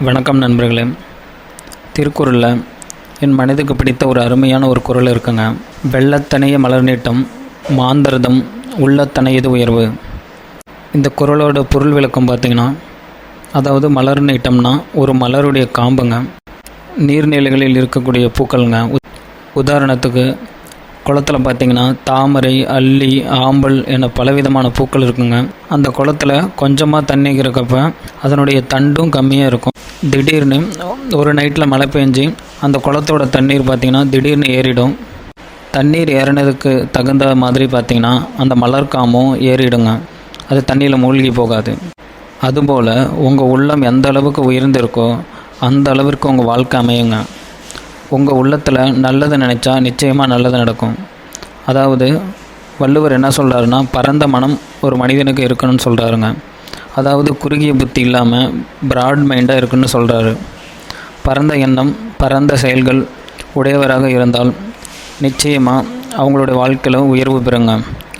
வணக்கம் நண்பர்களே. திருக்குறளில் என் மனதுக்கு பிடித்த ஒரு அருமையான ஒரு குறள் இருக்குங்க. வெள்ளத்தனைய மலர் நீட்டம் மாந்தர்தம் உள்ளத்தனையது உயர்வு. இந்த குறளோட பொருள் விளக்கம் பார்த்திங்கன்னா, அதாவது மலர் நீட்டம்னா ஒரு மலருடைய காம்புங்க, நீர்நிலைகளில் இருக்கக்கூடிய பூக்கள்ங்க. உதாரணத்துக்கு குளத்தில் பார்த்திங்கன்னா தாமரை, அல்லி, ஆம்பல் என பலவிதமான பூக்கள் இருக்குங்க. அந்த குளத்தில் கொஞ்சமாக தண்ணி இருக்கப்ப அதனுடைய தண்டும் கம்மியாக இருக்கும். திடீர்னு ஒரு நைட்டில் மழை பெஞ்சு அந்த குளத்தோட தண்ணீர் பார்த்திங்கன்னா திடீர்னு ஏறிடும். தண்ணீர் ஏறினதுக்கு தகுந்த மாதிரி பார்த்திங்கன்னா அந்த மலர்காமும் ஏறிடுங்க. அது தண்ணியில் மூழ்கி போகாது. அதுபோல் உங்கள் உள்ளம் எந்த அளவுக்கு உயர்ந்திருக்கோ அந்த அளவிற்கு உங்கள் வாழ்க்கை அமையுங்க. உங்கள் உள்ளத்தில் நல்லது நினச்சா நிச்சயமாக நல்லது நடக்கும். அதாவது வள்ளுவர் என்ன சொல்கிறாருன்னா, பரந்த மனம் ஒரு மனிதனுக்கு இருக்கணும்னு சொல்கிறாருங்க. அதாவது குறுகிய புத்தி இல்லாமல் பிராட் மைண்டாக இருக்குன்னு சொல்கிறாரு. பரந்த எண்ணம், பரந்த செயல்கள் உடையவராக இருந்தால் நிச்சயமாக அவங்களுடைய வாழ்க்கையில் உயர்வு பெறுங்க.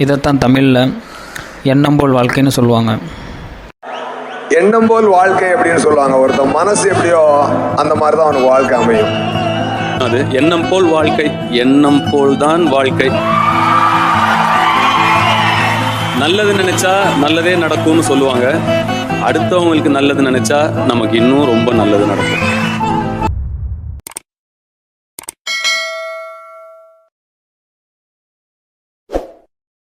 இதைத்தான் தமிழில் எண்ணம் போல் வாழ்க்கைன்னு சொல்லுவாங்க. எண்ணம் போல் வாழ்க்கை அப்படின்னு சொல்லுவாங்க. ஒருத்தன் மனசு எப்படியோ அந்த மாதிரி தான் அவனுக்கு வாழ்க்கை அமையும். அது எண்ணம் போல் வாழ்க்கை, எண்ணம் போல் தான் வாழ்க்கை. நல்லது நினைச்சா நல்லதே நடக்கும்னு சொல்லுவாங்க. அடுத்தவங்களுக்கு நல்லது நினைச்சா நமக்கு இன்னும் ரொம்ப நல்லது நடக்கும்.